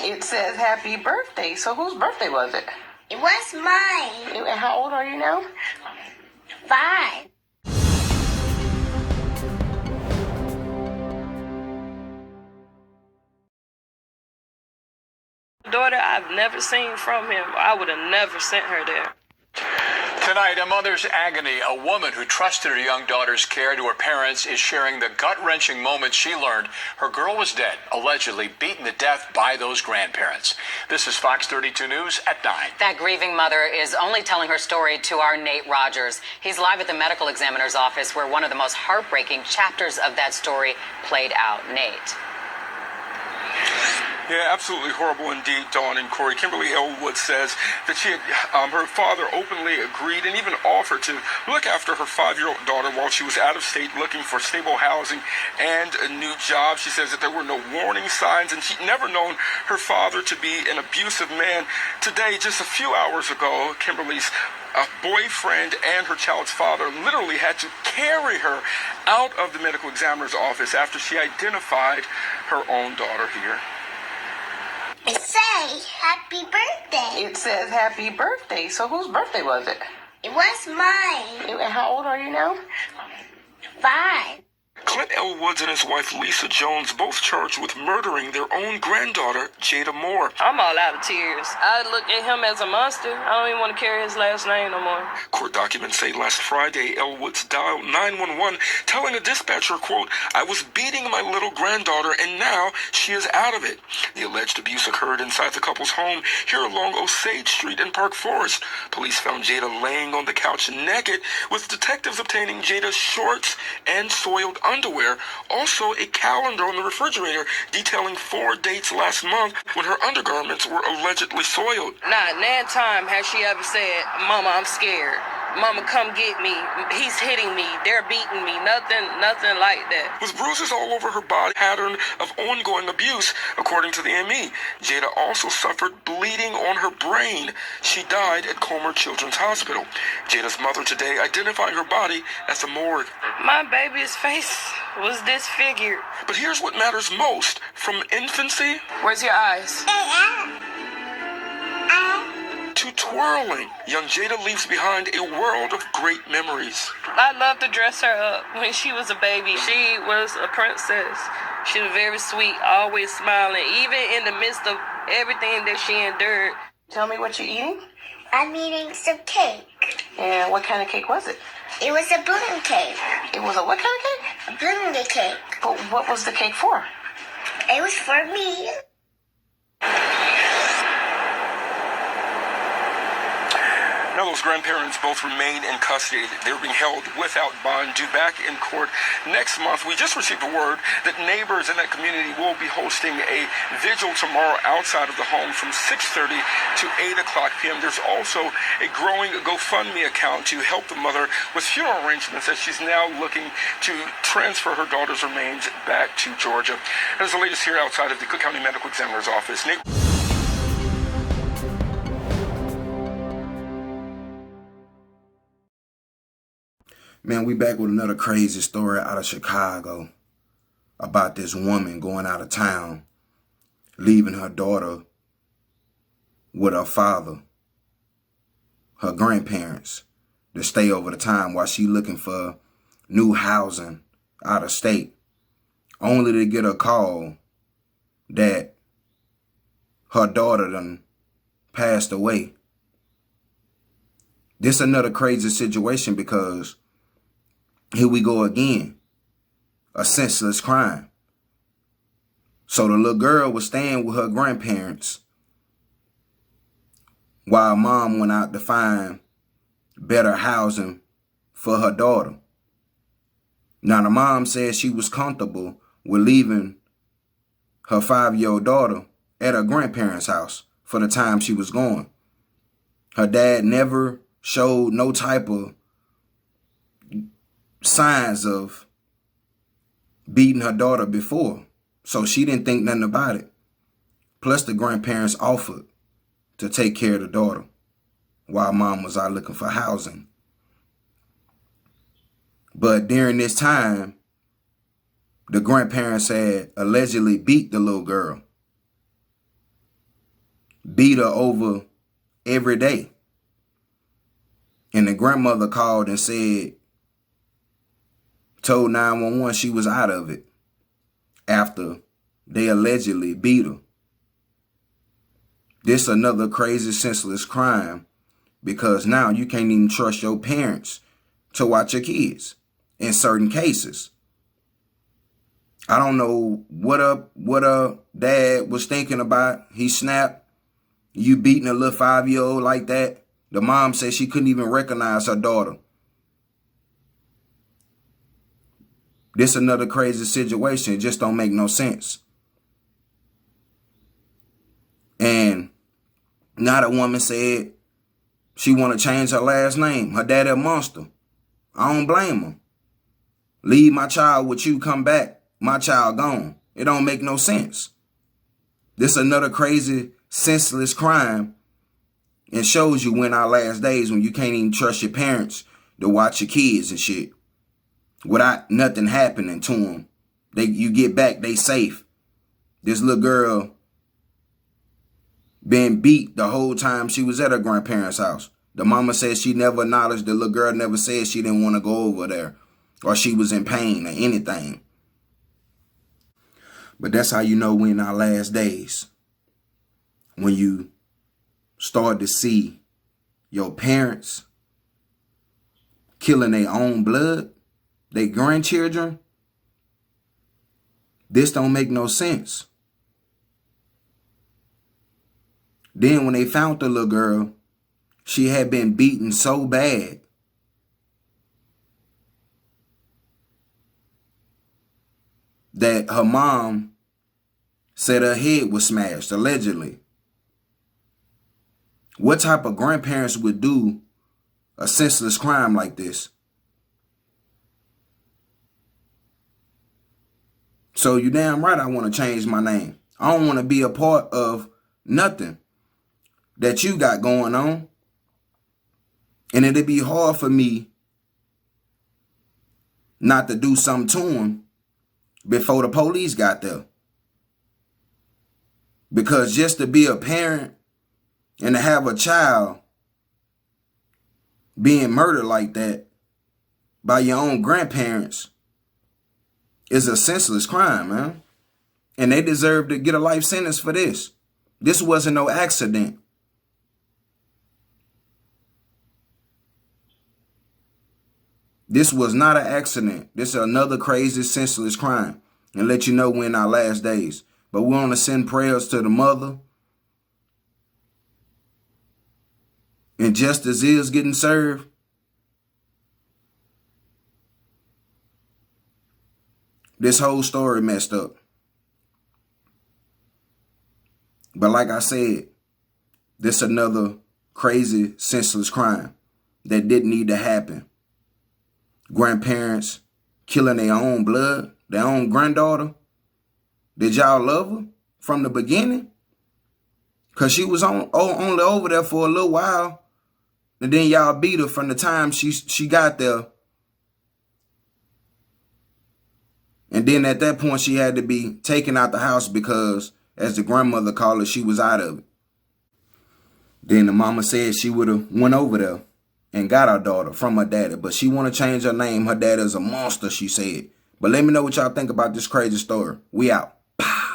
It says happy birthday. So whose birthday was it? It was mine. And how old are you now? 5. Daughter I've never seen from him. I would have never sent her there. Tonight, a mother's agony. A woman who trusted her young daughter's care to her parents is sharing the gut-wrenching moment she learned her girl was dead, allegedly beaten to death by those grandparents. This is Fox 32 News at 9. That grieving mother is only telling her story to our Nate Rogers. He's live at the medical examiner's office where one of the most heartbreaking chapters of that story played out. Nate. Yeah, absolutely horrible indeed, Dawn and Corey. Kimberly Elwood says that she had, her father openly agreed and even offered to look after her 5-year-old daughter while she was out of state looking for stable housing and a new job. She says that there were no warning signs and she'd never known her father to be an abusive man. Today, just a few hours ago, Kimberly's boyfriend and her child's father literally had to carry her out of the medical examiner's office after she identified her own daughter here. It say happy birthday. It says happy birthday. So whose birthday was it? It was mine. And how old are you now? 5. Klent Elwood and his wife Lisa Jones both charged with murdering their own granddaughter, Jada Moore. I'm all out of tears. I look at him as a monster. I don't even want to carry his last name no more. Court documents say last Friday, Elwood's dialed 911, telling a dispatcher, quote, "I was beating my little granddaughter and now she is out of it." The alleged abuse occurred inside the couple's home here along Osage Street in Park Forest. Police found Jada laying on the couch naked, with detectives obtaining Jada's shorts and soiled underwear. Also, a calendar on the refrigerator detailing 4 dates last month when her undergarments were allegedly soiled. Not that time has she ever said, "Mama, I'm scared. Mama, come get me. He's hitting me. They're beating me." Nothing like that. With bruises all over her body, pattern of ongoing abuse, according to the ME. Jada also suffered bleeding on her brain. She died at Comer Children's Hospital. Jada's mother today identified her body at the morgue. My baby's face was disfigured. But here's what matters most. From infancy Where's your eyes? to twirling, young Jada leaves behind a world of great memories. I loved to dress her up when she was a baby. She was a princess. She was very sweet, always smiling, even in the midst of everything that she endured. Tell me what you're eating. I'm eating some cake. And what kind of cake was it? It was a balloon cake. It was a what kind of cake? A balloon cake. But what was the cake for? It was for me. Now those grandparents both remain in custody. They're being held without bond, due back in court next month. We just received a word that neighbors in that community will be hosting a vigil tomorrow outside of the home from 6:30 to 8 o'clock p.m. There's also a growing GoFundMe account to help the mother with funeral arrangements as she's now looking to transfer her daughter's remains back to Georgia. There's the latest here outside of the Cook County Medical Examiner's office. Nate. Man, we back with another crazy story out of Chicago about this woman going out of town, leaving her daughter with her father, her grandparents, to stay over the time while she looking for new housing out of state, only to get a call that her daughter done passed away. This another crazy situation because here we go again, a senseless crime. So the little girl was staying with her grandparents while mom went out to find better housing for her daughter. Now the mom said she was comfortable with leaving her 5-year-old daughter at her grandparents' house for the time she was going. Her dad never showed no type of signs of beating her daughter before, so she didn't think nothing about it. Plus the grandparents offered to take care of the daughter while mom was out looking for housing. But during this time, the grandparents had allegedly beat the little girl. beat her over every day. And the grandmother called and told 911 she was out of it after they allegedly beat her. This another crazy, senseless crime, because now you can't even trust your parents to watch your kids in certain cases. I don't know what dad was thinking about. He snapped. You beating a little 5-year-old like that. The mom said she couldn't even recognize her daughter. This another crazy situation. It just don't make no sense. And now the woman said she want to change her last name. Her daddy a monster. I don't blame her. Leave my child with you, come back. My child gone. It don't make no sense. This another crazy, senseless crime. And shows you when our last days, when you can't even trust your parents to watch your kids and shit. Without nothing happening to them. You get back, they safe. This little girl been beat the whole time she was at her grandparents' house. The mama said she never acknowledged, the little girl never said she didn't want to go over there. Or she was in pain or anything. But that's how you know we're in our last days. When you start to see your parents killing their own blood, their grandchildren. This don't make no sense. Then when they found the little girl, she had been beaten so bad that her mom said her head was smashed, allegedly. What type of grandparents would do a senseless crime like this? So you damn right I want to change my name. I don't want to be a part of nothing that you got going on. And it'd be hard for me not to do something to him before the police got there. Because just to be a parent and to have a child being murdered like that by your own grandparents is a senseless crime, man. And they deserve to get a life sentence for this. This wasn't no accident. This was not an accident. This is another crazy, senseless crime. And let you know we're in our last days. But we want to send prayers to the mother. And justice is getting served. This whole story messed up. But like I said, this another crazy, senseless crime that didn't need to happen. Grandparents killing their own blood, their own granddaughter. Did y'all love her from the beginning? Because she was only over there for a little while. And then y'all beat her from the time she got there. And then at that point, she had to be taken out the house because, as the grandmother called it, she was out of it. Then the mama said she would have went over there and got her daughter from her daddy. But she want to change her name. Her daddy is a monster, she said. But let me know what y'all think about this crazy story. We out. Pow.